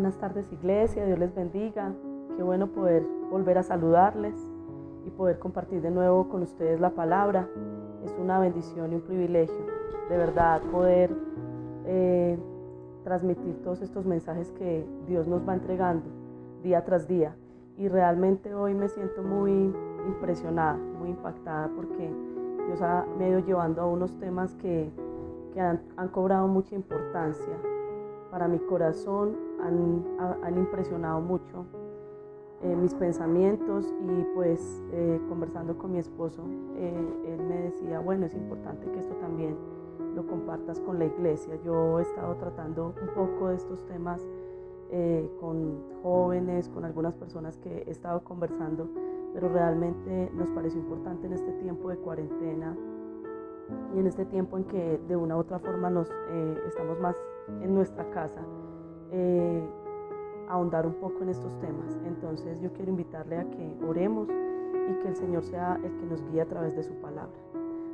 buenas tardes, iglesia, Dios les bendiga. Qué bueno poder volver a saludarles y poder compartir de nuevo con ustedes la palabra. Es una bendición y un privilegio, de verdad, poder transmitir todos estos mensajes que Dios nos va entregando día tras día. Y realmente hoy me siento muy impresionada, muy impactada, porque Dios me ha ido llevando a unos temas que han cobrado mucha importancia para mi corazón, han impresionado mucho mis pensamientos. Y pues conversando con mi esposo, él me decía, bueno, es importante que esto también lo compartas con la iglesia. Yo he estado tratando un poco de estos temas con jóvenes, con algunas personas que he estado conversando, pero realmente nos pareció importante en este tiempo de cuarentena y en este tiempo en que de una u otra forma estamos más en nuestra casa, ahondar un poco en estos temas. Entonces yo quiero invitarle a que oremos y que el Señor sea el que nos guíe a través de su palabra.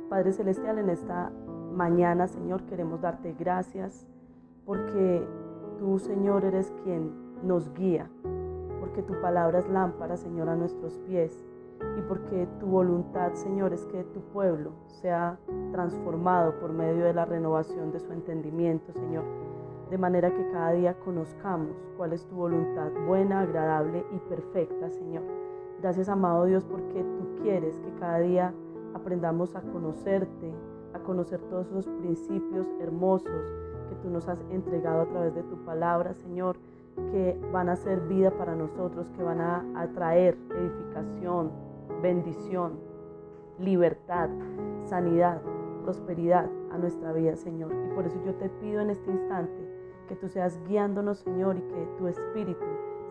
Padre Celestial, en esta mañana, Señor, queremos darte gracias porque tú, Señor, eres quien nos guía, porque tu palabra es lámpara, Señor, a nuestros pies, y porque tu voluntad, Señor, es que tu pueblo sea transformado por medio de la renovación de su entendimiento, Señor, de manera que cada día conozcamos cuál es tu voluntad buena, agradable y perfecta, Señor. Gracias, amado Dios, porque tú quieres que cada día aprendamos a conocerte, a conocer todos esos principios hermosos que tú nos has entregado a través de tu palabra, Señor, que van a ser vida para nosotros, que van a traer edificación, bendición, libertad, sanidad, prosperidad a nuestra vida, Señor. Y por eso yo te pido en este instante que tú seas guiándonos, Señor, y que tu Espíritu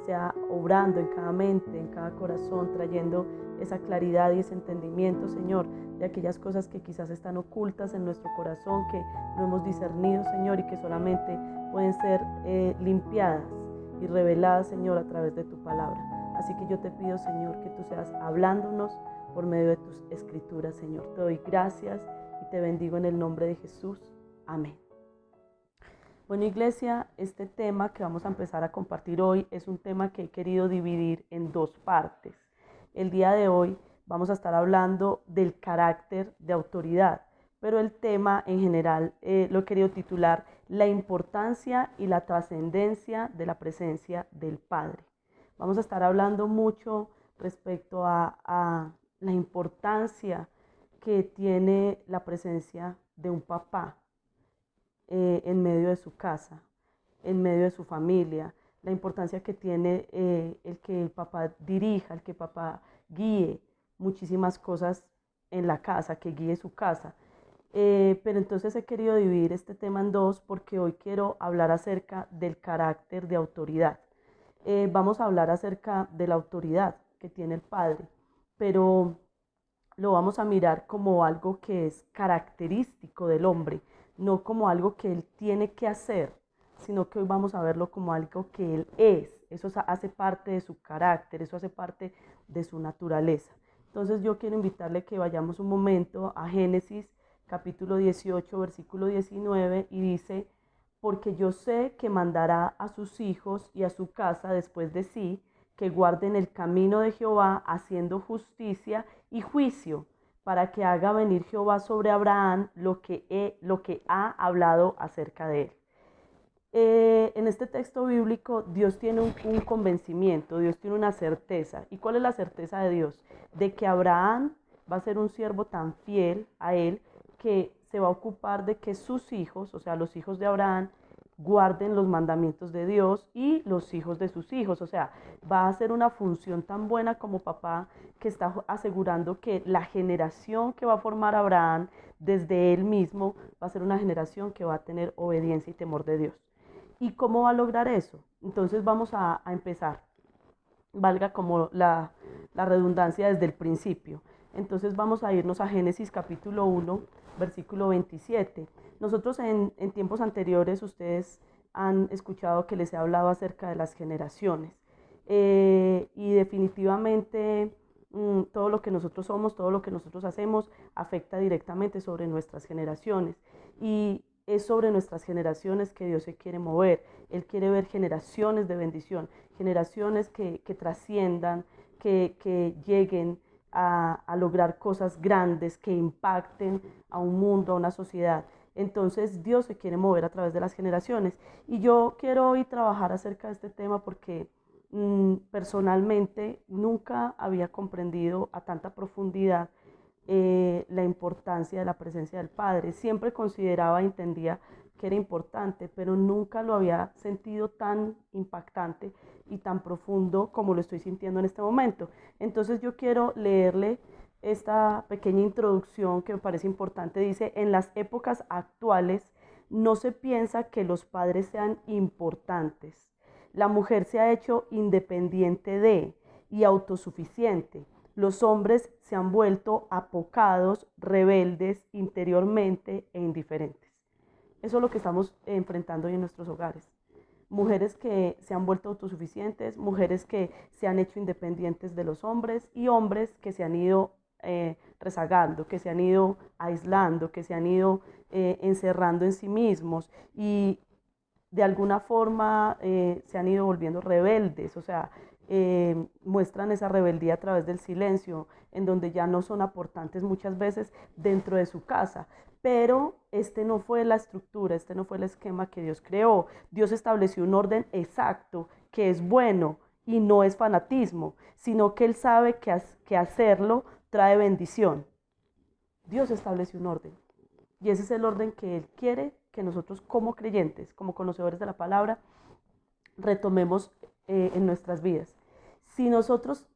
sea obrando en cada mente, en cada corazón, trayendo esa claridad y ese entendimiento, Señor, de aquellas cosas que quizás están ocultas en nuestro corazón, que no hemos discernido, Señor, y que solamente pueden ser limpiadas y reveladas, Señor, a través de tu palabra. Así que yo te pido, Señor, que tú seas hablándonos por medio de tus escrituras, Señor. Te doy gracias y te bendigo en el nombre de Jesús. Amén. Bueno, iglesia, este tema que vamos a empezar a compartir hoy es un tema que he querido dividir en dos partes. El día de hoy vamos a estar hablando del carácter de autoridad, pero el tema en general lo he querido titular La importancia y la trascendencia de la presencia del Padre. Vamos a estar hablando mucho respecto a la importancia que tiene la presencia de un papá en medio de su casa, en medio de su familia, la importancia que tiene el que el papá dirija, el que el papá guíe muchísimas cosas en la casa, que guíe su casa. Pero entonces he querido dividir este tema en dos porque hoy quiero hablar acerca del carácter de autoridad. Vamos a hablar acerca de la autoridad que tiene el Padre, pero lo vamos a mirar como algo que es característico del hombre, no como algo que él tiene que hacer, sino que hoy vamos a verlo como algo que él es. Eso hace parte de su carácter, eso hace parte de su naturaleza. Entonces yo quiero invitarle que vayamos un momento a Génesis capítulo 18, versículo 19, y dice: porque yo sé que mandará a sus hijos y a su casa después de sí, que guarden el camino de Jehová, haciendo justicia y juicio, para que haga venir Jehová sobre Abraham lo que ha hablado acerca de él. En este texto bíblico Dios tiene un convencimiento, Dios tiene una certeza. ¿Y cuál es la certeza de Dios? De que Abraham va a ser un siervo tan fiel a él que se va a ocupar de que sus hijos, o sea, los hijos de Abraham, guarden los mandamientos de Dios y los hijos de sus hijos. O sea, va a hacer una función tan buena como papá, que está asegurando que la generación que va a formar Abraham desde él mismo va a ser una generación que va a tener obediencia y temor de Dios. ¿Y cómo va a lograr eso? Entonces vamos a empezar, valga como la redundancia, desde el principio. Entonces vamos a irnos a Génesis capítulo 1, versículo 27. Nosotros en tiempos anteriores ustedes han escuchado que les he hablado acerca de las generaciones. Y definitivamente todo lo que nosotros somos, todo lo que nosotros hacemos afecta directamente sobre nuestras generaciones. Y es sobre nuestras generaciones que Dios se quiere mover. Él quiere ver generaciones de bendición, generaciones que trasciendan, que lleguen a lograr cosas grandes, que impacten a un mundo, a una sociedad. Entonces Dios se quiere mover a través de las generaciones. Y yo quiero hoy trabajar acerca de este tema porque personalmente nunca había comprendido a tanta profundidad la importancia de la presencia del Padre. Siempre consideraba, entendía que era importante, pero nunca lo había sentido tan impactante y tan profundo como lo estoy sintiendo en este momento. Entonces yo quiero leerle esta pequeña introducción que me parece importante. Dice: en las épocas actuales no se piensa que los padres sean importantes. La mujer se ha hecho independiente de y autosuficiente. Los hombres se han vuelto apocados, rebeldes interiormente e indiferentes. Eso es lo que estamos enfrentando hoy en nuestros hogares. Mujeres que se han vuelto autosuficientes, mujeres que se han hecho independientes de los hombres y hombres que se han ido rezagando, que se han ido aislando, que se han ido encerrando en sí mismos y de alguna forma se han ido volviendo rebeldes, o sea, muestran esa rebeldía a través del silencio, en donde ya no son aportantes muchas veces dentro de su casa. Pero este no fue la estructura, este no fue el esquema que Dios creó. Dios estableció un orden exacto que es bueno y no es fanatismo, sino que Él sabe que hacerlo trae bendición. Dios estableció un orden y ese es el orden que Él quiere que nosotros como creyentes, como conocedores de la palabra, retomemos en nuestras vidas. Si nosotros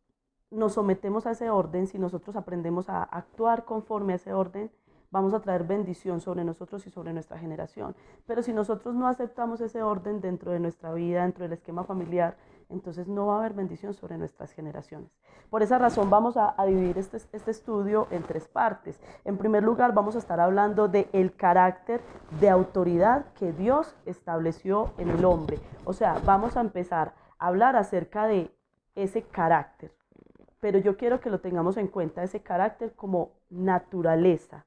nos sometemos a ese orden, si nosotros aprendemos a actuar conforme a ese orden, vamos a traer bendición sobre nosotros y sobre nuestra generación. Pero si nosotros no aceptamos ese orden dentro de nuestra vida, dentro del esquema familiar, entonces no va a haber bendición sobre nuestras generaciones. Por esa razón vamos a dividir este estudio en tres partes. En primer lugar, vamos a estar hablando del carácter de autoridad que Dios estableció en el hombre. O sea, vamos a empezar a hablar acerca de ese carácter. Pero yo quiero que lo tengamos en cuenta, ese carácter como naturaleza,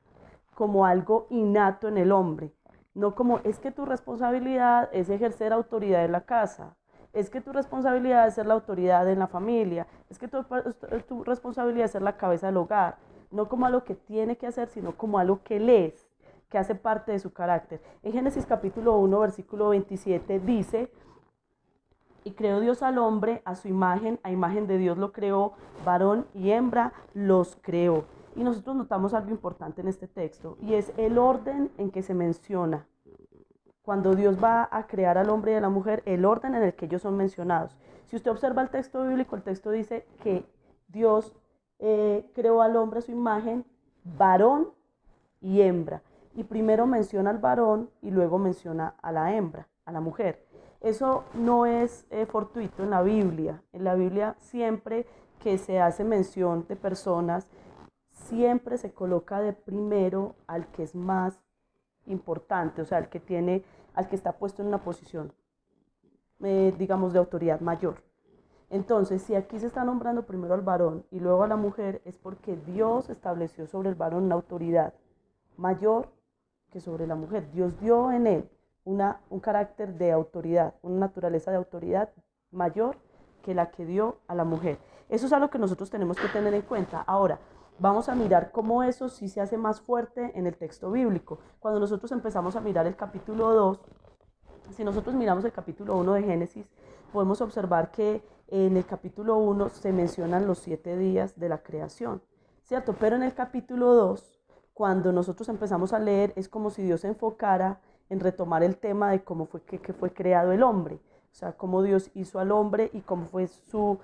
como algo innato en el hombre. No como, es que tu responsabilidad es ejercer autoridad en la casa, es que tu responsabilidad es ser la autoridad en la familia, es que tu responsabilidad es ser la cabeza del hogar. No como algo que tiene que hacer, sino como algo que él es, que hace parte de su carácter. En Génesis capítulo 1, versículo 27 dice: y creó Dios al hombre a su imagen, a imagen de Dios lo creó, varón y hembra los creó. Y nosotros notamos algo importante en este texto, y es el orden en que se menciona. Cuando Dios va a crear al hombre y a la mujer, el orden en el que ellos son mencionados. Si usted observa el texto bíblico, el texto dice que Dios creó al hombre a su imagen, varón y hembra. Y primero menciona al varón y luego menciona a la hembra, a la mujer. Eso no es fortuito en la Biblia. En la Biblia siempre que se hace mención de personas, siempre se coloca de primero al que es más importante, o sea, al que está puesto en una posición, digamos, de autoridad mayor. Entonces, si aquí se está nombrando primero al varón y luego a la mujer, es porque Dios estableció sobre el varón una autoridad mayor que sobre la mujer. Dios dio en él un carácter de autoridad, una naturaleza de autoridad mayor que la que dio a la mujer. Eso es algo que nosotros tenemos que tener en cuenta. Ahora, vamos a mirar cómo eso sí se hace más fuerte en el texto bíblico. Cuando nosotros empezamos a mirar el capítulo 2, si nosotros miramos el capítulo 1 de Génesis, podemos observar que en el capítulo 1 se mencionan los 7 días de la creación, ¿cierto? Pero en el capítulo 2, cuando nosotros empezamos a leer, es como si Dios se enfocara en retomar el tema de cómo fue que fue creado el hombre, o sea, cómo Dios hizo al hombre y cómo fue su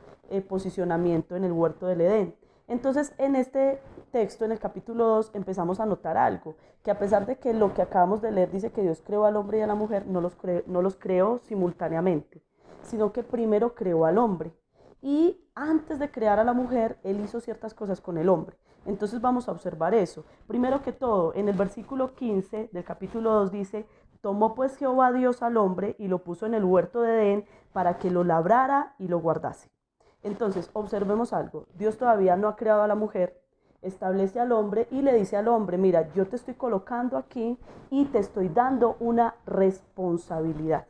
posicionamiento en el huerto del Edén. Entonces, en este texto, en el capítulo 2, empezamos a notar algo, que a pesar de que lo que acabamos de leer dice que Dios creó al hombre y a la mujer, no los creó simultáneamente, sino que primero creó al hombre. Y antes de crear a la mujer, Él hizo ciertas cosas con el hombre. Entonces vamos a observar eso. Primero que todo, en el versículo 15 del capítulo 2 dice: tomó pues Jehová Dios al hombre y lo puso en el huerto de Edén para que lo labrara y lo guardase. Entonces, observemos algo. Dios todavía no ha creado a la mujer. establece al hombre y le dice al hombre, mira, yo te estoy colocando aquí y te estoy dando una responsabilidad.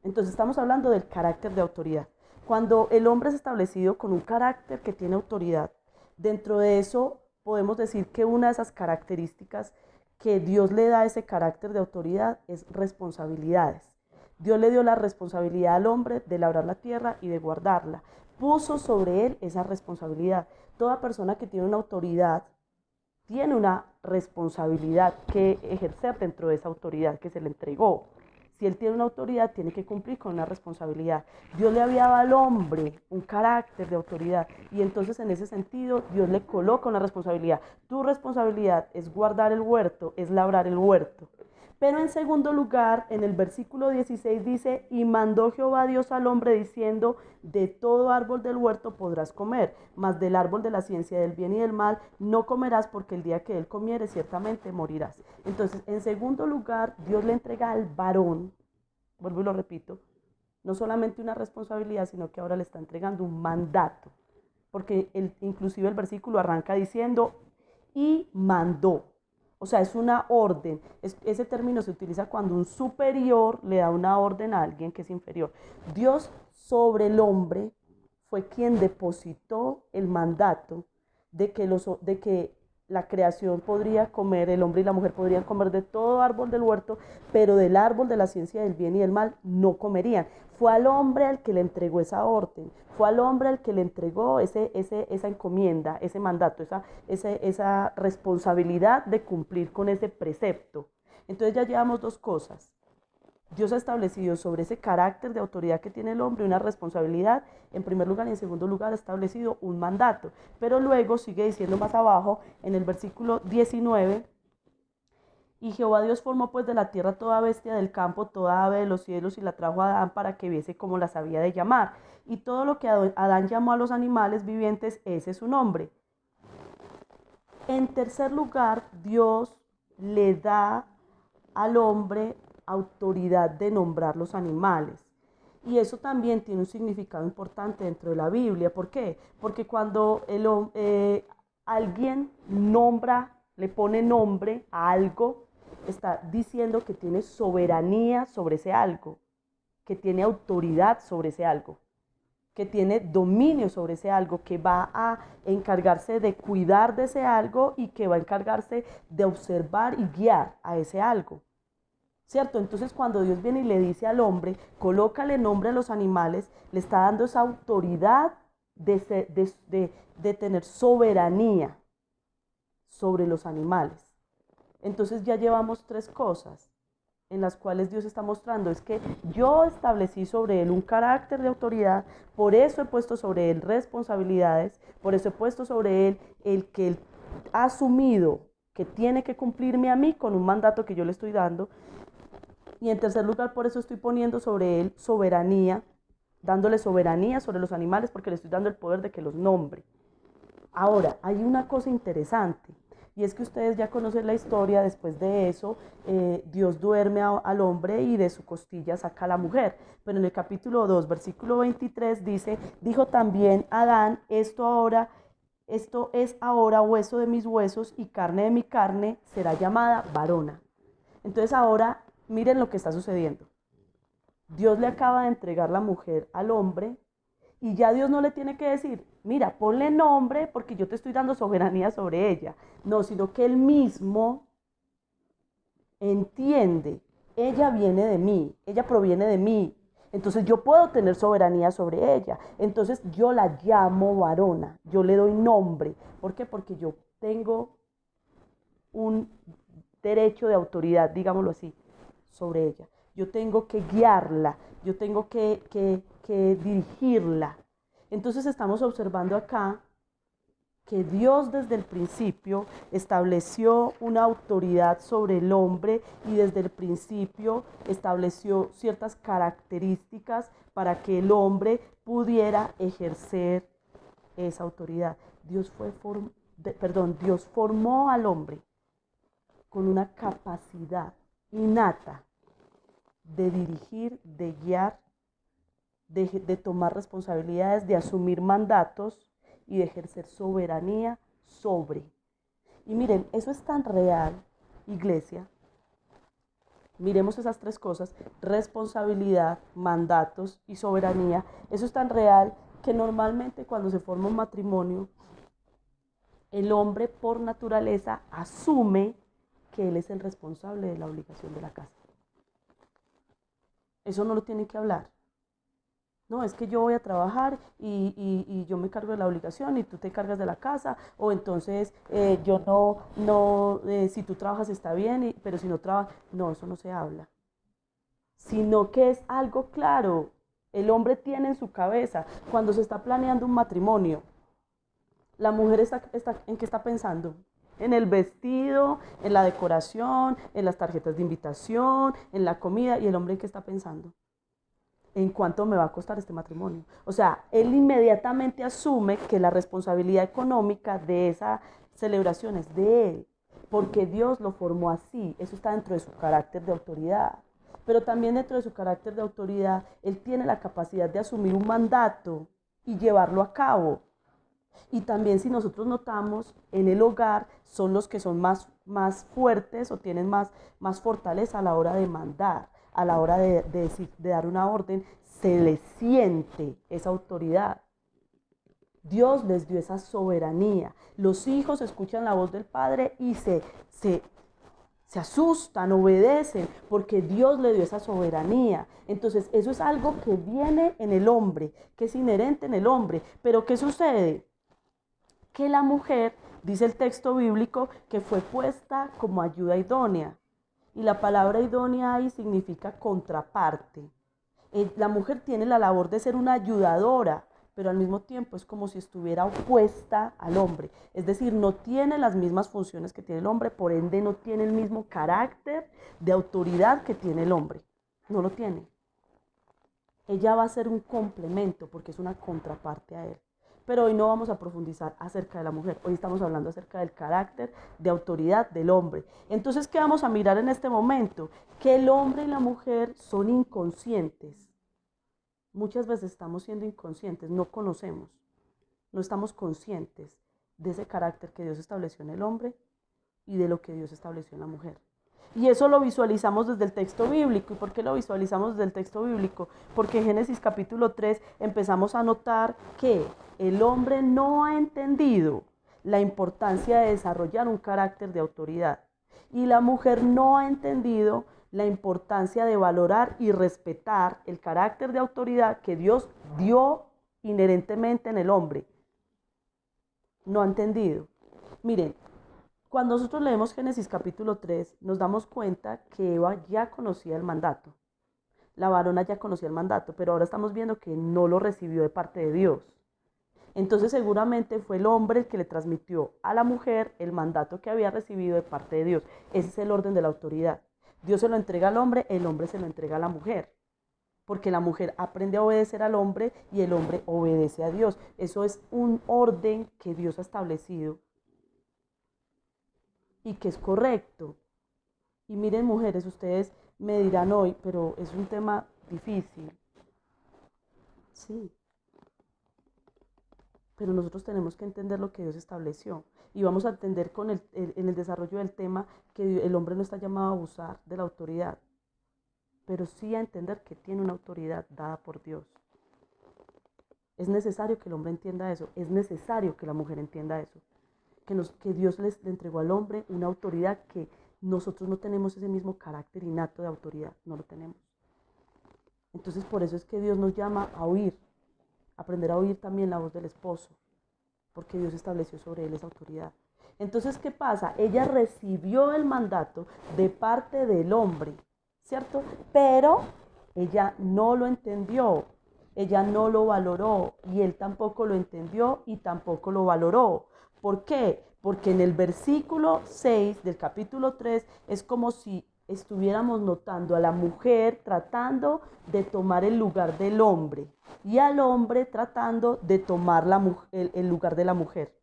Entonces estamos hablando del carácter de autoridad. Cuando el hombre es establecido con un carácter que tiene autoridad, dentro de eso podemos decir que una de esas características que Dios le da a ese carácter de autoridad es responsabilidades. Dios le dio la responsabilidad al hombre de labrar la tierra y de guardarla. Puso sobre él esa responsabilidad. Toda persona que tiene una autoridad tiene una responsabilidad que ejercer dentro de esa autoridad que se le entregó. Si él tiene una autoridad, tiene que cumplir con una responsabilidad. Dios le había dado al hombre un carácter de autoridad y entonces en ese sentido Dios le coloca una responsabilidad. Tu responsabilidad es guardar el huerto, es labrar el huerto. Pero en segundo lugar, en el versículo 16 dice, y mandó Jehová Dios al hombre diciendo, de todo árbol del huerto podrás comer, mas del árbol de la ciencia del bien y del mal no comerás, porque el día que él comiere ciertamente morirás. Entonces, en segundo lugar, Dios le entrega al varón, vuelvo y lo repito, no solamente una responsabilidad, sino que ahora le está entregando un mandato, porque inclusive el versículo arranca diciendo, y mandó. O sea, es una orden. Ese término se utiliza cuando un superior le da una orden a alguien que es inferior. Dios sobre el hombre fue quien depositó el mandato de que la creación podría comer, el hombre y la mujer podrían comer de todo árbol del huerto, pero del árbol de la ciencia del bien y del mal no comerían. Fue al hombre al que le entregó esa orden, fue al hombre al que le entregó esa encomienda, ese mandato, esa responsabilidad de cumplir con ese precepto. Entonces ya llevamos dos cosas. Dios ha establecido sobre ese carácter de autoridad que tiene el hombre una responsabilidad, en primer lugar, y en segundo lugar ha establecido un mandato. Pero luego sigue diciendo más abajo, en el versículo 19, y Jehová Dios formó pues de la tierra toda bestia del campo, toda ave de los cielos, y la trajo a Adán para que viese cómo las había de llamar. Y todo lo que Adán llamó a los animales vivientes, ese es su nombre. En tercer lugar, Dios le da al hombre autoridad de nombrar los animales. Y eso también tiene un significado importante dentro de la Biblia. ¿Por qué? Porque cuando alguien nombra, le pone nombre a algo, está diciendo que tiene soberanía sobre ese algo, que tiene autoridad sobre ese algo, que tiene dominio sobre ese algo, que va a encargarse de cuidar de ese algo y que va a encargarse de observar y guiar a ese algo. ¿Cierto? Entonces cuando Dios viene y le dice al hombre, colócale nombre a los animales, le está dando esa autoridad de tener soberanía sobre los animales. Entonces ya llevamos tres cosas en las cuales Dios está mostrando, es que yo establecí sobre él un carácter de autoridad, por eso he puesto sobre él responsabilidades, por eso he puesto sobre él el que él ha asumido que tiene que cumplirme a mí con un mandato que yo le estoy dando. Y en tercer lugar, por eso estoy poniendo sobre él soberanía, dándole soberanía sobre los animales, porque le estoy dando el poder de que los nombre. Ahora, hay una cosa interesante, y es que ustedes ya conocen la historia. Después de eso, Dios duerme al hombre y de su costilla saca a la mujer. Pero en el capítulo 2, versículo 23 dice, dijo también Adán, esto es ahora hueso de mis huesos y carne de mi carne, será llamada varona. Entonces ahora miren lo que está sucediendo. Dios le acaba de entregar la mujer al hombre y ya Dios no le tiene que decir, mira, ponle nombre porque yo te estoy dando soberanía sobre ella. No, sino que él mismo entiende, ella viene de mí, ella proviene de mí. Entonces yo puedo tener soberanía sobre ella. Entonces yo la llamo varona, yo le doy nombre. ¿Por qué? Porque yo tengo un derecho de autoridad, digámoslo así, sobre ella. Yo tengo que guiarla, yo tengo que dirigirla. Entonces estamos observando acá que Dios desde el principio estableció una autoridad sobre el hombre y desde el principio estableció ciertas características para que el hombre pudiera ejercer esa autoridad. Dios formó al hombre con una capacidad innata de dirigir, de guiar, de tomar responsabilidades, de asumir mandatos y de ejercer soberanía sobre. Y miren, eso es tan real, iglesia. Miremos esas tres cosas: responsabilidad, mandatos y soberanía. Eso es tan real que normalmente cuando se forma un matrimonio, el hombre por naturaleza asume que él es el responsable de la obligación de la casa. Eso no lo tienen que hablar. No, es que yo voy a trabajar y yo me cargo de la obligación y tú te cargas de la casa, o entonces yo si tú trabajas está bien, pero si no trabajas, no, eso no se habla. Sino que es algo claro. El hombre tiene en su cabeza, cuando se está planeando un matrimonio, la mujer ¿en qué está pensando? En el vestido, en la decoración, en las tarjetas de invitación, en la comida. ¿Y el hombre en qué está pensando? ¿En cuánto me va a costar este matrimonio? O sea, él inmediatamente asume que la responsabilidad económica de esa celebración es de él, porque Dios lo formó así. Eso está dentro de su carácter de autoridad. Pero también dentro de su carácter de autoridad, él tiene la capacidad de asumir un mandato y llevarlo a cabo. Y también, si nosotros notamos, en el hogar son los que son más fuertes o tienen más fortaleza a la hora de mandar, a la hora de dar una orden. Se les siente esa autoridad. Dios les dio esa soberanía. Los hijos escuchan la voz del Padre y se asustan, obedecen, porque Dios le dio esa soberanía. Entonces, eso es algo que viene en el hombre, que es inherente en el hombre. Pero ¿qué sucede? Que la mujer, dice el texto bíblico, que fue puesta como ayuda idónea. Y la palabra idónea ahí significa contraparte. La mujer tiene la labor de ser una ayudadora, pero al mismo tiempo es como si estuviera opuesta al hombre. Es decir, no tiene las mismas funciones que tiene el hombre, por ende no tiene el mismo carácter de autoridad que tiene el hombre. No lo tiene. Ella va a ser un complemento porque es una contraparte a él. Pero hoy no vamos a profundizar acerca de la mujer. Hoy estamos hablando acerca del carácter de autoridad del hombre. Entonces, ¿qué vamos a mirar en este momento? Que el hombre y la mujer son inconscientes. Muchas veces estamos siendo inconscientes, no conocemos, no estamos conscientes de ese carácter que Dios estableció en el hombre y de lo que Dios estableció en la mujer. Y eso lo visualizamos desde el texto bíblico. ¿Y por qué lo visualizamos desde el texto bíblico? Porque en Génesis capítulo 3 empezamos a notar que el hombre no ha entendido la importancia de desarrollar un carácter de autoridad. Y la mujer no ha entendido la importancia de valorar y respetar el carácter de autoridad que Dios dio inherentemente en el hombre. No ha entendido. Miren, cuando nosotros leemos Génesis capítulo 3, nos damos cuenta que Eva ya conocía el mandato. La varona ya conocía el mandato, pero ahora estamos viendo que no lo recibió de parte de Dios. Entonces seguramente fue el hombre el que le transmitió a la mujer el mandato que había recibido de parte de Dios. Ese es el orden de la autoridad. Dios se lo entrega al hombre, el hombre se lo entrega a la mujer. Porque la mujer aprende a obedecer al hombre y el hombre obedece a Dios. Eso es un orden que Dios ha establecido y que es correcto. Y miren, mujeres, ustedes me dirán hoy, pero es un tema difícil. Sí, pero nosotros tenemos que entender lo que Dios estableció. Y vamos a entender en el desarrollo del tema que el hombre no está llamado a abusar de la autoridad, pero sí a entender que tiene una autoridad dada por Dios. Es necesario que el hombre entienda eso, es necesario que la mujer entienda eso. Que Dios le entregó al hombre una autoridad que nosotros no tenemos ese mismo carácter innato de autoridad, no lo tenemos. Entonces por eso es que Dios nos llama a oír, aprender a oír también la voz del esposo, porque Dios estableció sobre él esa autoridad. Entonces, ¿qué pasa? Ella recibió el mandato de parte del hombre, ¿cierto? Pero ella no lo entendió, ella no lo valoró y él tampoco lo entendió y tampoco lo valoró. ¿Por qué? Porque en el versículo 6 del capítulo 3 es como si estuviéramos notando a la mujer tratando de tomar el lugar del hombre y al hombre tratando de tomar el lugar de la mujer.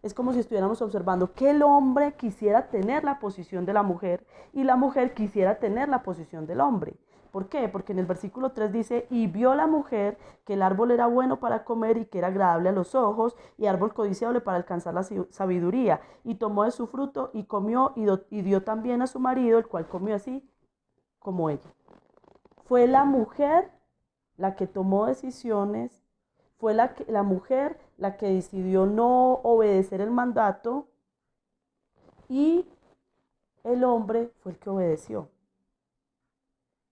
Es como si estuviéramos observando que el hombre quisiera tener la posición de la mujer y la mujer quisiera tener la posición del hombre. ¿Por qué? Porque en el versículo 3 dice, y vio la mujer que el árbol era bueno para comer y que era agradable a los ojos y árbol codiciable para alcanzar la sabiduría. Y tomó de su fruto y comió y dio también a su marido, el cual comió así como ella. Fue la mujer la que tomó decisiones, fue la mujer la que decidió no obedecer el mandato y el hombre fue el que obedeció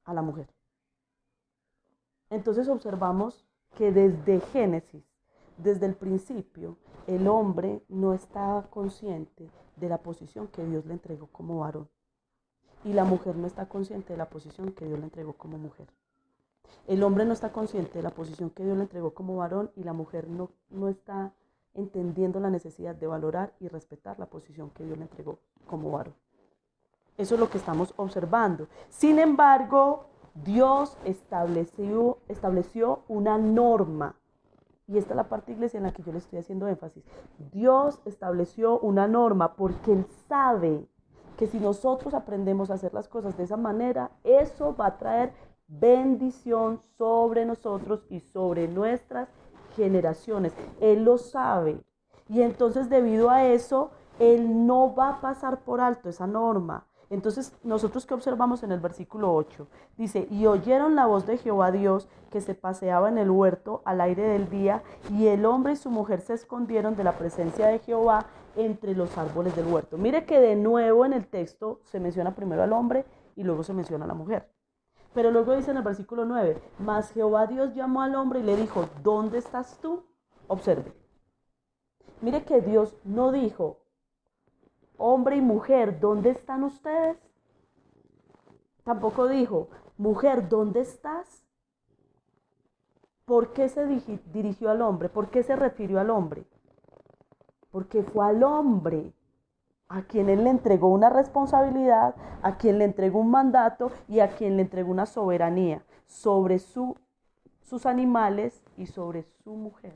a la mujer. Entonces observamos que desde Génesis, desde el principio, el hombre no estaba consciente de la posición que Dios le entregó como varón. Y la mujer no está consciente de la posición que Dios le entregó como mujer. El hombre no está consciente de la posición que Dios le entregó como varón y la mujer no está entendiendo la necesidad de valorar y respetar la posición que Dios le entregó como varón. Eso es lo que estamos observando. Sin embargo, Dios estableció una norma. Y esta es la parte, iglesia, en la que yo le estoy haciendo énfasis. Dios estableció una norma porque Él sabe que si nosotros aprendemos a hacer las cosas de esa manera, eso va a traer bendición sobre nosotros y sobre nuestras generaciones. Él lo sabe. Y entonces, debido a eso, Él no va a pasar por alto esa norma. Entonces, nosotros que observamos en el versículo 8, dice, y oyeron la voz de Jehová Dios que se paseaba en el huerto al aire del día, y el hombre y su mujer se escondieron de la presencia de Jehová entre los árboles del huerto. Mire que de nuevo en el texto se menciona primero al hombre y luego se menciona a la mujer. Pero luego dice en el versículo 9, mas Jehová Dios llamó al hombre y le dijo, ¿dónde estás tú? Observe. Mire que Dios no dijo, hombre y mujer, ¿dónde están ustedes? Tampoco dijo, mujer, ¿dónde estás? ¿Por qué se dirigió al hombre? ¿Por qué se refirió al hombre? Porque fue al hombre a quien Él le entregó una responsabilidad, a quien le entregó un mandato y a quien le entregó una soberanía sobre sus animales y sobre su mujer.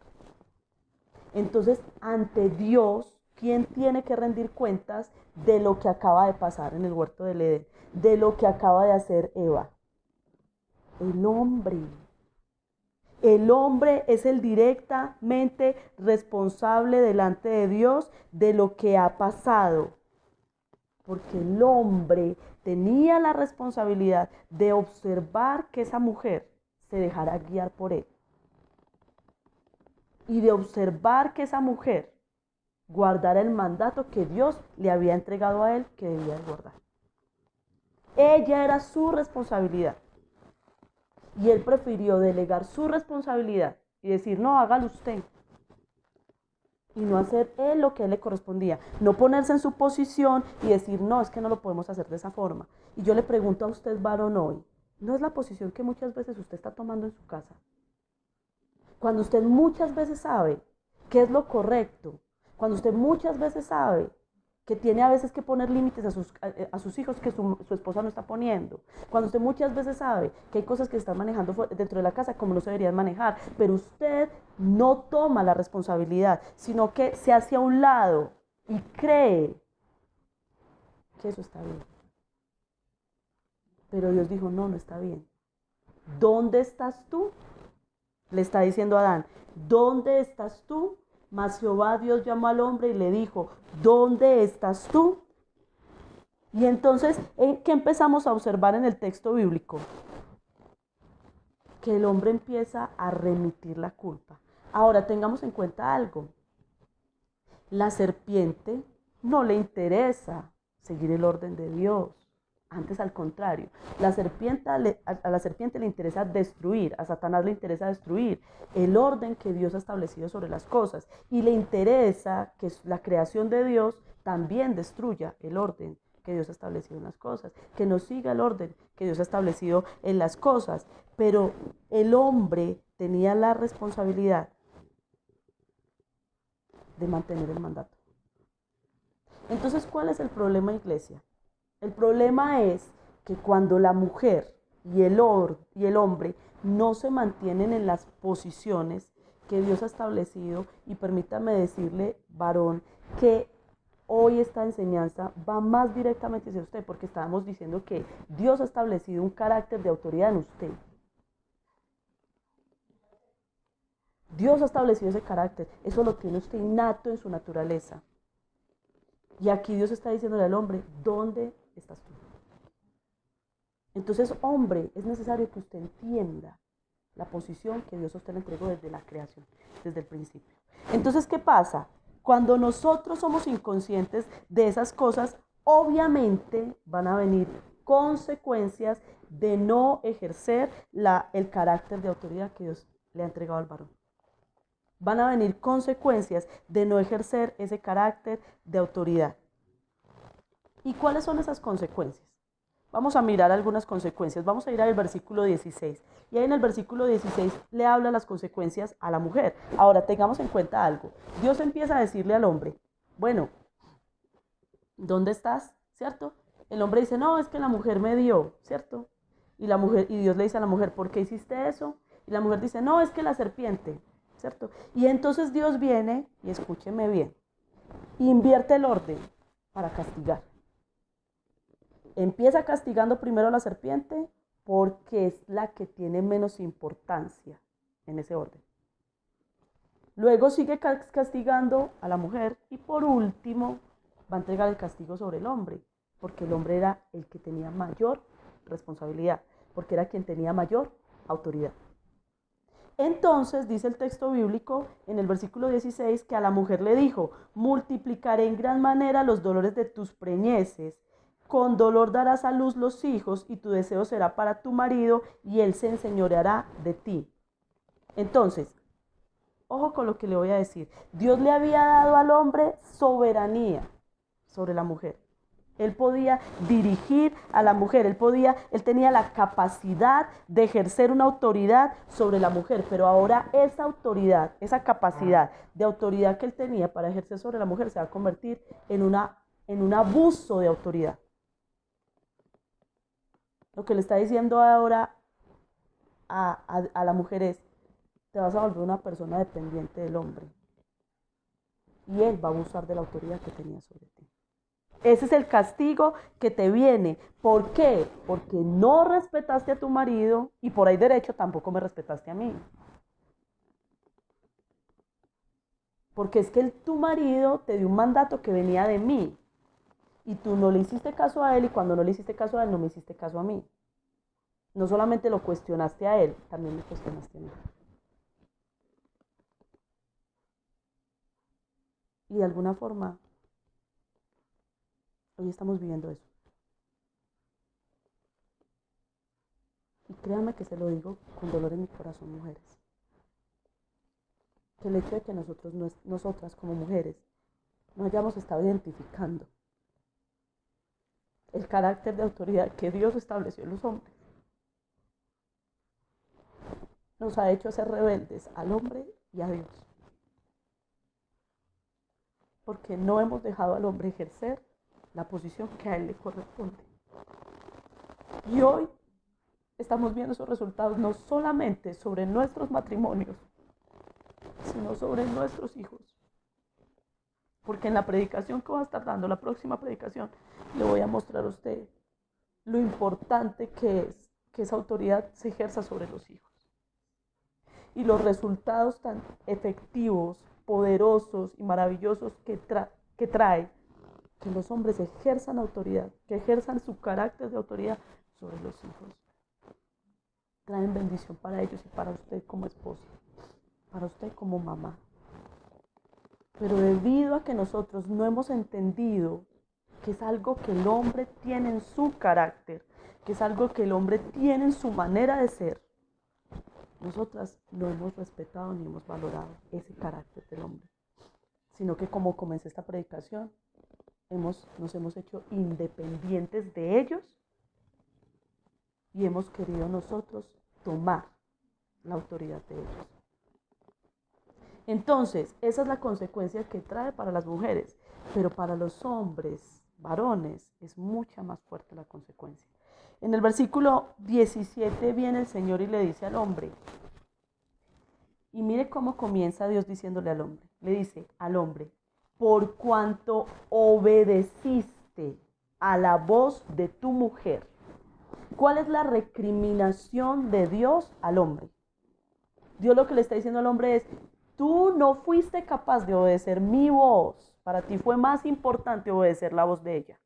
Entonces, ante Dios, ¿quién tiene que rendir cuentas de lo que acaba de pasar en el huerto del Edén? De lo que acaba de hacer Eva. El hombre. El hombre es el directamente responsable delante de Dios de lo que ha pasado. Porque el hombre tenía la responsabilidad de observar que esa mujer se dejara guiar por él. Y de observar que esa mujer guardara el mandato que Dios le había entregado a él que debía guardar. Ella era su responsabilidad. Y él prefirió delegar su responsabilidad y decir, no, hágalo usted. Y no hacer él lo que a él le correspondía. No ponerse en su posición y decir, no, es que no lo podemos hacer de esa forma. Y yo le pregunto a usted, varón, hoy, ¿no es la posición que muchas veces usted está tomando en su casa? Cuando usted muchas veces sabe qué es lo correcto, cuando usted muchas veces sabe que tiene a veces que poner límites a sus hijos que su esposa no está poniendo, cuando usted muchas veces sabe que hay cosas que se están manejando dentro de la casa como no se deberían manejar, pero usted no toma la responsabilidad, sino que se hace a un lado y cree que eso está bien. Pero Dios dijo, no, no está bien. ¿Dónde estás tú? Le está diciendo a Adán, ¿dónde estás tú? Mas Jehová Dios llamó al hombre y le dijo, ¿dónde estás tú? Y entonces, ¿qué empezamos a observar en el texto bíblico? Que el hombre empieza a remitir la culpa. Ahora, tengamos en cuenta algo. La serpiente no le interesa seguir el orden de Dios. Antes, al contrario, a la serpiente le interesa destruir, a Satanás le interesa destruir el orden que Dios ha establecido sobre las cosas y le interesa que la creación de Dios también destruya el orden que Dios ha establecido en las cosas, que no siga el orden que Dios ha establecido en las cosas. Pero el hombre tenía la responsabilidad de mantener el mandato. Entonces, ¿cuál es el problema, iglesia? El problema es que cuando la mujer y el hombre no se mantienen en las posiciones que Dios ha establecido, y permítame decirle, varón, que hoy esta enseñanza va más directamente hacia usted, porque estábamos diciendo que Dios ha establecido un carácter de autoridad en usted. Dios ha establecido ese carácter, eso lo tiene usted innato en su naturaleza. Y aquí Dios está diciéndole al hombre, ¿dónde estás tú? Entonces, hombre, es necesario que usted entienda la posición que Dios a usted le entregó desde la creación, desde el principio. Entonces, ¿qué pasa? Cuando nosotros somos inconscientes de esas cosas, obviamente van a venir consecuencias de no ejercer el carácter de autoridad que Dios le ha entregado al varón. Van a venir consecuencias de no ejercer ese carácter de autoridad. ¿Y cuáles son esas consecuencias? Vamos a mirar algunas consecuencias. Vamos a ir al versículo 16. Y ahí en el versículo 16 le habla las consecuencias a la mujer. Ahora, tengamos en cuenta algo. Dios empieza a decirle al hombre, bueno, ¿dónde estás? ¿Cierto? El hombre dice, no, es que la mujer me dio, ¿cierto? Y Dios le dice a la mujer, ¿por qué hiciste eso? Y la mujer dice, no, es que la serpiente, ¿cierto? Y entonces Dios viene, y escúcheme bien, invierte el orden para castigar. Empieza castigando primero a la serpiente porque es la que tiene menos importancia en ese orden. Luego sigue castigando a la mujer y por último va a entregar el castigo sobre el hombre, porque el hombre era el que tenía mayor responsabilidad, porque era quien tenía mayor autoridad. Entonces dice el texto bíblico en el versículo 16 que a la mujer le dijo, multiplicaré en gran manera los dolores de tus preñeces, con dolor darás a luz los hijos y tu deseo será para tu marido y él se enseñoreará de ti. Entonces, ojo con lo que le voy a decir. Dios le había dado al hombre soberanía sobre la mujer. Él podía dirigir a la mujer, él tenía la capacidad de ejercer una autoridad sobre la mujer, pero ahora esa autoridad, esa capacidad de autoridad que él tenía para ejercer sobre la mujer se va a convertir en un abuso de autoridad. Lo que le está diciendo ahora a la mujer es, te vas a volver una persona dependiente del hombre. Y él va a abusar de la autoridad que tenía sobre ti. Ese es el castigo que te viene. ¿Por qué? Porque no respetaste a tu marido y por ahí derecho tampoco me respetaste a mí. Porque es que tu marido te dio un mandato que venía de mí. Y tú no le hiciste caso a él y cuando no le hiciste caso a él no me hiciste caso a mí. No solamente lo cuestionaste a él, también me cuestionaste a mí. Y de alguna forma, hoy estamos viviendo eso. Y créanme que se lo digo con dolor en mi corazón, mujeres. Que el hecho de que nosotras como mujeres no hayamos estado identificando el carácter de autoridad que Dios estableció en los hombres, nos ha hecho ser rebeldes al hombre y a Dios. Porque no hemos dejado al hombre ejercer la posición que a él le corresponde. Y hoy estamos viendo esos resultados no solamente sobre nuestros matrimonios, sino sobre nuestros hijos. Porque en la predicación que va a estar dando, la próxima predicación, le voy a mostrar a usted lo importante que es que esa autoridad se ejerza sobre los hijos. Y los resultados tan efectivos, poderosos y maravillosos que trae que los hombres ejerzan autoridad, que ejerzan su carácter de autoridad sobre los hijos. Traen bendición para ellos y para usted como esposa, para usted como mamá. Pero debido a que nosotros no hemos entendido que es algo que el hombre tiene en su carácter, que es algo que el hombre tiene en su manera de ser, nosotras no hemos respetado ni hemos valorado ese carácter del hombre, sino que como comencé esta predicación, nos hemos hecho independientes de ellos y hemos querido nosotros tomar la autoridad de ellos. Entonces, esa es la consecuencia que trae para las mujeres, pero para los hombres, varones, es mucha más fuerte la consecuencia. En el versículo 17 viene el Señor y le dice al hombre, y mire cómo comienza Dios diciéndole al hombre, le dice al hombre, por cuanto obedeciste a la voz de tu mujer. ¿Cuál es la recriminación de Dios al hombre? Dios lo que le está diciendo al hombre es, tú no fuiste capaz de obedecer mi voz. Para ti fue más importante obedecer la voz de ella.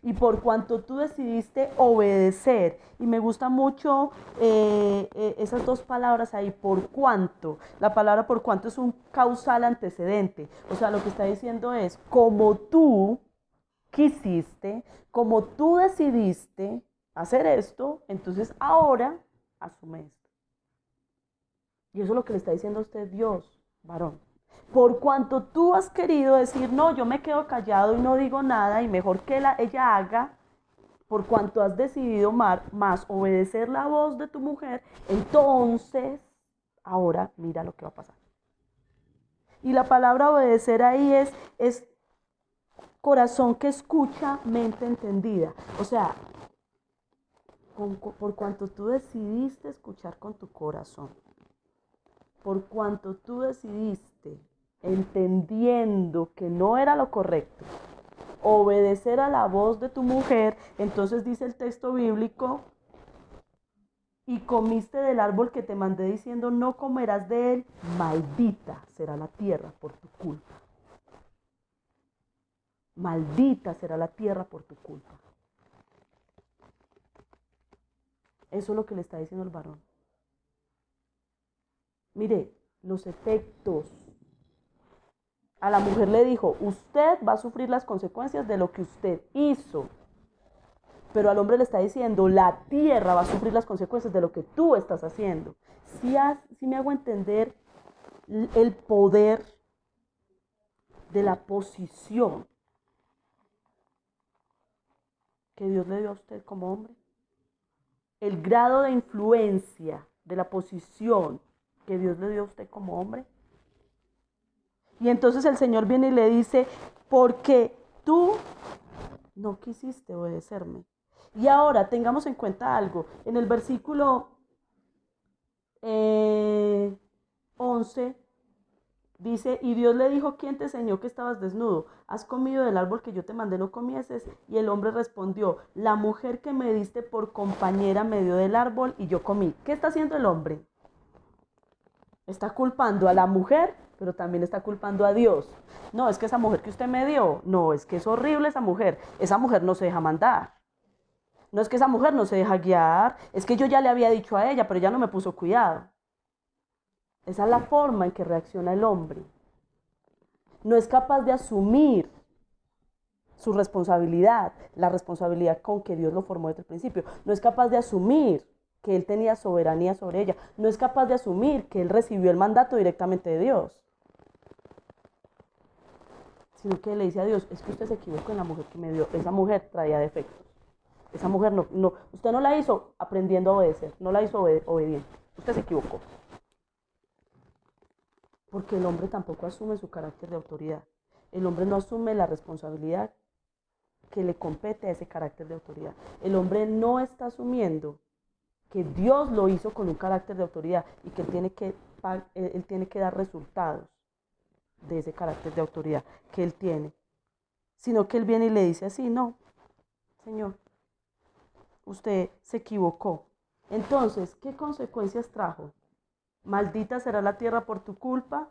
Y por cuanto tú decidiste obedecer, y me gusta mucho esas dos palabras ahí, por cuanto, la palabra por cuanto es un causal antecedente, o sea, lo que está diciendo es, como tú quisiste, como tú decidiste hacer esto, entonces ahora asume esto. Y eso es lo que le está diciendo a usted Dios, varón. Por cuanto tú has querido decir, no, yo me quedo callado y no digo nada y mejor que ella haga, por cuanto has decidido más obedecer la voz de tu mujer, entonces, ahora mira lo que va a pasar. Y la palabra obedecer ahí es corazón que escucha, mente entendida. O sea, por cuanto tú decidiste escuchar con tu corazón, por cuanto tú decidiste, entendiendo que no era lo correcto, obedecer a la voz de tu mujer, entonces dice el texto bíblico, y comiste del árbol que te mandé diciendo, no comerás de él, maldita será la tierra por tu culpa. Maldita será la tierra por tu culpa. Eso es lo que le está diciendo el varón. Mire, los efectos. A la mujer le dijo, usted va a sufrir las consecuencias de lo que usted hizo. Pero al hombre le está diciendo, la tierra va a sufrir las consecuencias de lo que tú estás haciendo. Si me hago entender el poder de la posición que Dios le dio a usted como hombre. El grado de influencia de la posición que Dios le dio a usted como hombre. Y entonces el Señor viene y le dice, porque tú no quisiste obedecerme. Y ahora tengamos en cuenta algo. En el versículo 11 dice, y Dios le dijo, ¿quién te enseñó que estabas desnudo? ¿Has comido del árbol que yo te mandé no comieses? Y el hombre respondió, la mujer que me diste por compañera me dio del árbol y yo comí. ¿Qué está haciendo el hombre? Está culpando a la mujer, pero también está culpando a Dios. No, es que esa mujer que usted me dio, no, es que es horrible esa mujer no se deja mandar. No es que esa mujer no se deja guiar, es que yo ya le había dicho a ella, pero ella no me puso cuidado. Esa es la forma en que reacciona el hombre. No es capaz de asumir su responsabilidad, la responsabilidad con que Dios lo formó desde el principio. No es capaz de asumir que él tenía soberanía sobre ella. No es capaz de asumir que él recibió el mandato directamente de Dios. Sino que le dice a Dios, es que usted se equivocó en la mujer que me dio. Esa mujer traía defectos. Esa mujer usted no la hizo aprendiendo a obedecer, no la hizo obediente. Usted se equivocó. Porque el hombre tampoco asume su carácter de autoridad. El hombre no asume la responsabilidad que le compete a ese carácter de autoridad. El hombre no está asumiendo que Dios lo hizo con un carácter de autoridad y que él tiene que dar resultados de ese carácter de autoridad que él tiene. Sino que él viene y le dice así, no, Señor, usted se equivocó. Entonces, ¿qué consecuencias trajo? Maldita será la tierra por tu culpa,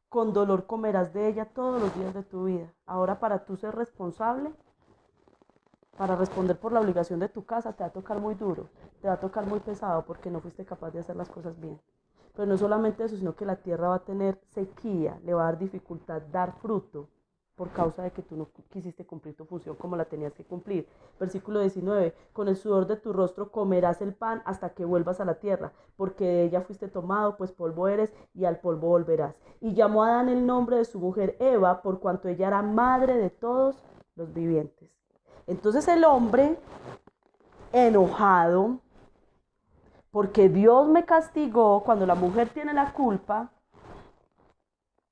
con dolor comerás de ella todos los días de tu vida. Ahora para tú ser responsable, para responder por la obligación de tu casa, te va a tocar muy duro, te va a tocar muy pesado porque no fuiste capaz de hacer las cosas bien. Pero no solamente eso, sino que la tierra va a tener sequía, le va a dar dificultad dar fruto por causa de que tú no quisiste cumplir tu función como la tenías que cumplir. Versículo 19, con el sudor de tu rostro comerás el pan hasta que vuelvas a la tierra, porque de ella fuiste tomado, pues polvo eres y al polvo volverás. Y llamó a Adán el nombre de su mujer Eva, por cuanto ella era madre de todos los vivientes. Entonces el hombre, enojado, porque Dios me castigó cuando la mujer tiene la culpa,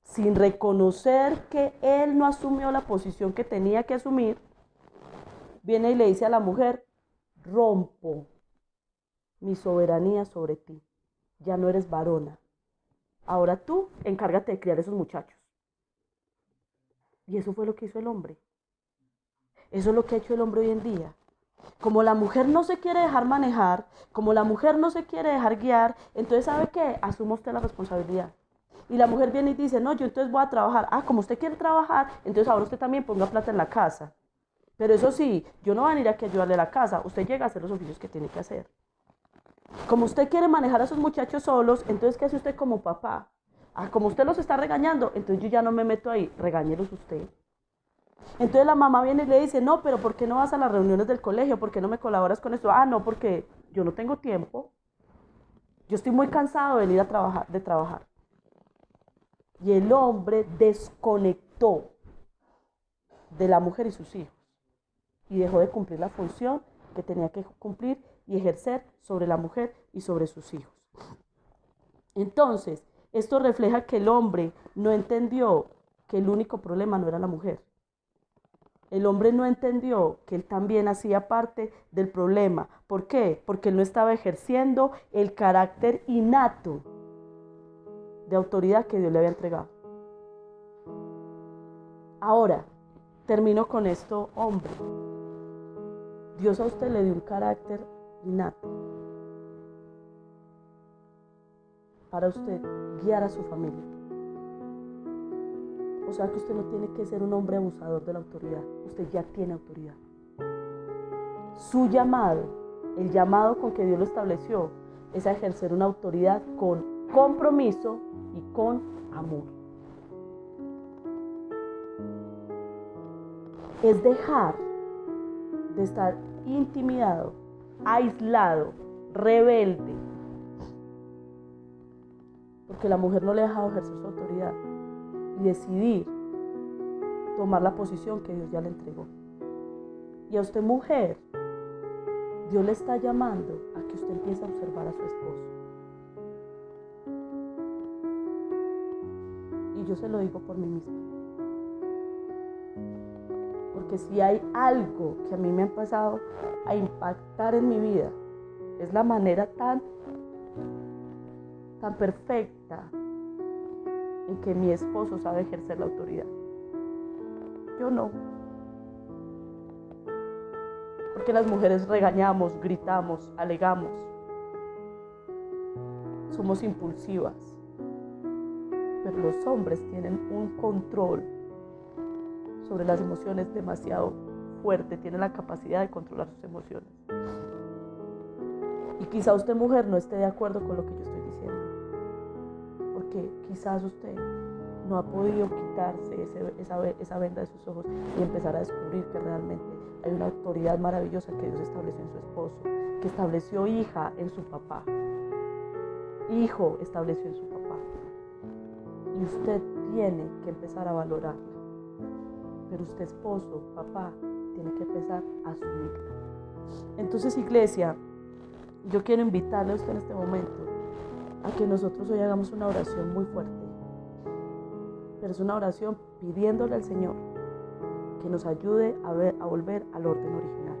sin reconocer que él no asumió la posición que tenía que asumir, viene y le dice a la mujer, rompo mi soberanía sobre ti, ya no eres varona, ahora tú encárgate de criar a esos muchachos. Y eso fue lo que hizo el hombre. Eso es lo que ha hecho el hombre hoy en día. Como la mujer no se quiere dejar manejar, como la mujer no se quiere dejar guiar, entonces ¿sabe qué? Asuma usted la responsabilidad. Y la mujer viene y dice, no, yo entonces voy a trabajar. Ah, como usted quiere trabajar, entonces ahora usted también ponga plata en la casa. Pero eso sí, yo no voy a venir aquí a ayudarle a la casa. Usted llega a hacer los oficios que tiene que hacer. Como usted quiere manejar a sus muchachos solos, entonces ¿qué hace usted como papá? Ah, como usted los está regañando, entonces yo ya no me meto ahí, regáñelos usted. Entonces la mamá viene y le dice, no, pero ¿por qué no vas a las reuniones del colegio? ¿Por qué no me colaboras con esto? Ah, no, porque yo no tengo tiempo. Yo estoy muy cansado de venir a trabajar. Y el hombre desconectó de la mujer y sus hijos y dejó de cumplir la función que tenía que cumplir y ejercer sobre la mujer y sobre sus hijos. Entonces, esto refleja que el hombre no entendió que el único problema no era la mujer. El hombre no entendió que él también hacía parte del problema. ¿Por qué? Porque él no estaba ejerciendo el carácter innato de autoridad que Dios le había entregado. Ahora, termino con esto, hombre. Dios a usted le dio un carácter innato para usted guiar a su familia. O sea que usted no tiene que ser un hombre abusador de la autoridad. Usted ya tiene autoridad. Su llamado, el llamado con que Dios lo estableció, es a ejercer una autoridad con compromiso y con amor. Es dejar de estar intimidado, aislado, rebelde, porque la mujer no le ha dejado ejercer su autoridad, y decidir tomar la posición que Dios ya le entregó. Y a usted, mujer, Dios le está llamando a que usted empiece a observar a su esposo. Y yo se lo digo por mí misma. Porque si hay algo que a mí me ha empezado a impactar en mi vida, es la manera tan perfecta en que mi esposo sabe ejercer la autoridad. Yo no. Porque las mujeres regañamos, gritamos, alegamos. Somos impulsivas. Pero los hombres tienen un control sobre las emociones demasiado fuerte. Tienen la capacidad de controlar sus emociones. Y quizá usted, mujer, no esté de acuerdo con lo que yo estoy diciendo. Porque quizás usted no ha podido quitarse esa venda de sus ojos y empezar a descubrir que realmente hay una autoridad maravillosa que Dios estableció en su esposo, que estableció hija en su papá, hijo estableció en su papá. Y usted tiene que empezar a valorarla. Pero usted, esposo, papá, tiene que empezar a asumirla. Entonces, iglesia, yo quiero invitarle a usted en este momento a que nosotros hoy hagamos una oración muy fuerte. Pero es una oración pidiéndole al Señor que nos ayude a volver al orden original,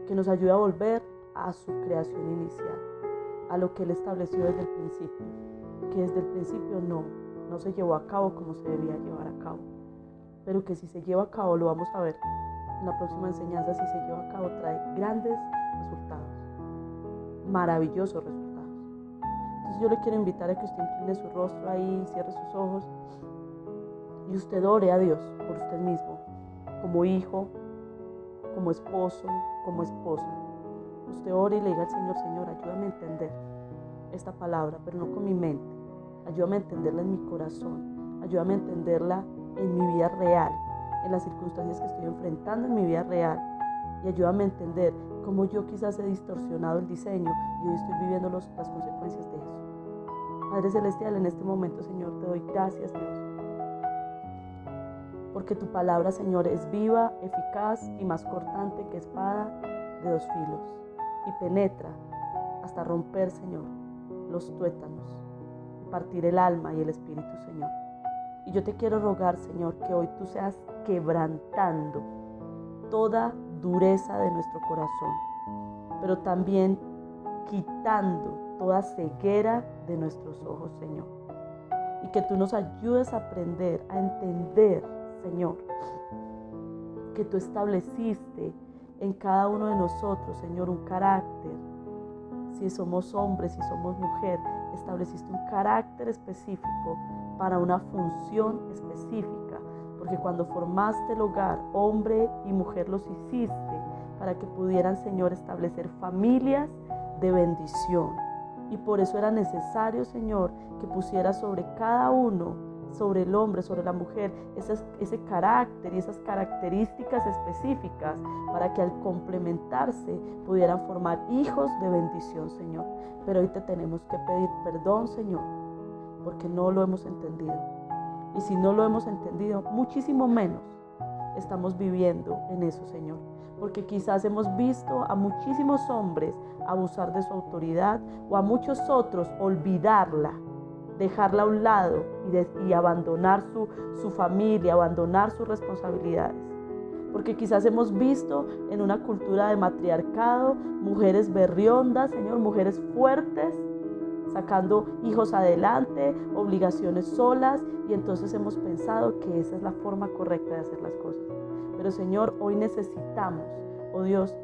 que nos ayude a volver a su creación inicial, a lo que Él estableció desde el principio, que desde el principio no se llevó a cabo como se debía llevar a cabo, pero que si se lleva a cabo, lo vamos a ver en la próxima enseñanza, si se lleva a cabo trae grandes resultados, maravillosos resultados. Entonces yo le quiero invitar a que usted incline su rostro ahí, cierre sus ojos y usted ore a Dios por usted mismo, como hijo, como esposo, como esposa. Usted ore y le diga al Señor, Señor, ayúdame a entender esta palabra, pero no con mi mente. Ayúdame a entenderla en mi corazón, ayúdame a entenderla en mi vida real, en las circunstancias que estoy enfrentando en mi vida real, y ayúdame a entender cómo yo quizás he distorsionado el diseño y hoy estoy viviendo las consecuencias de eso. Padre Celestial, en este momento, Señor, te doy gracias, Dios, porque tu palabra, Señor, es viva, eficaz y más cortante que espada de dos filos, y penetra hasta romper, Señor, los tuétanos, y partir el alma y el espíritu, Señor. Y yo te quiero rogar, Señor, que hoy tú seas quebrantando toda dureza de nuestro corazón, pero también quitando toda ceguera de nuestros ojos, Señor. Y que tú nos ayudes a aprender, a entender, Señor, que tú estableciste en cada uno de nosotros, Señor, un carácter. Si somos hombres, si somos mujer, estableciste un carácter específico para una función específica, porque cuando formaste el hogar, hombre y mujer los hiciste para que pudieran, Señor, establecer familias de bendición. Y por eso era necesario, Señor, que pusieras sobre cada uno, sobre el hombre, sobre la mujer, ese carácter y esas características específicas para que al complementarse pudieran formar hijos de bendición, Señor. Pero hoy te tenemos que pedir perdón, Señor, porque no lo hemos entendido. Y si no lo hemos entendido, muchísimo menos estamos viviendo en eso, Señor. Porque quizás hemos visto a muchísimos hombres abusar de su autoridad o a muchos otros olvidarla, dejarla a un lado y abandonar su familia, abandonar sus responsabilidades. Porque quizás hemos visto en una cultura de matriarcado mujeres berriondas, Señor, mujeres fuertes, sacando hijos adelante, obligaciones solas, y entonces hemos pensado que esa es la forma correcta de hacer las cosas. Pero Señor, hoy necesitamos, oh Dios,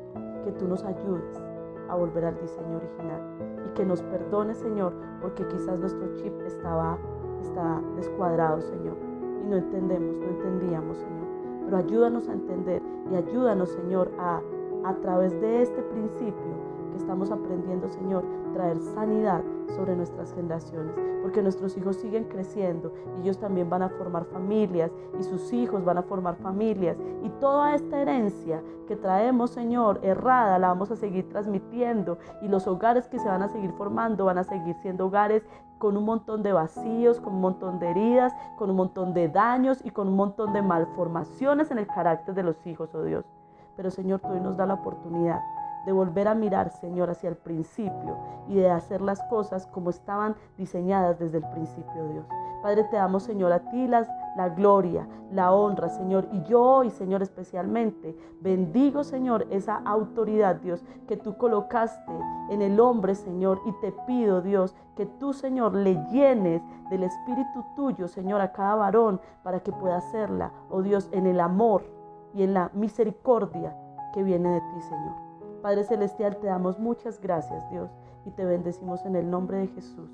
que tú nos ayudes a volver al diseño original y que nos perdones, Señor, porque quizás nuestro chip está descuadrado, Señor, y no entendíamos, Señor. Pero ayúdanos a entender y ayúdanos, Señor, a través de este principio que estamos aprendiendo, Señor, traer sanidad sobre nuestras generaciones, porque nuestros hijos siguen creciendo y ellos también van a formar familias y sus hijos van a formar familias, y toda esta herencia que traemos, Señor, errada, la vamos a seguir transmitiendo, y los hogares que se van a seguir formando van a seguir siendo hogares con un montón de vacíos, con un montón de heridas, con un montón de daños y con un montón de malformaciones en el carácter de los hijos, oh Dios. Pero Señor, tú hoy nos da la oportunidad de volver a mirar, Señor, hacia el principio y de hacer las cosas como estaban diseñadas desde el principio, Dios. Padre, te damos, Señor, a ti la gloria, la honra, Señor. Y yo hoy, Señor, especialmente bendigo, Señor, esa autoridad, Dios, que tú colocaste en el hombre, Señor. Y te pido, Dios, que tú, Señor, le llenes del espíritu tuyo, Señor, a cada varón para que pueda hacerla, oh Dios, en el amor y en la misericordia que viene de ti, Señor. Padre Celestial, te damos muchas gracias, Dios, y te bendecimos en el nombre de Jesús.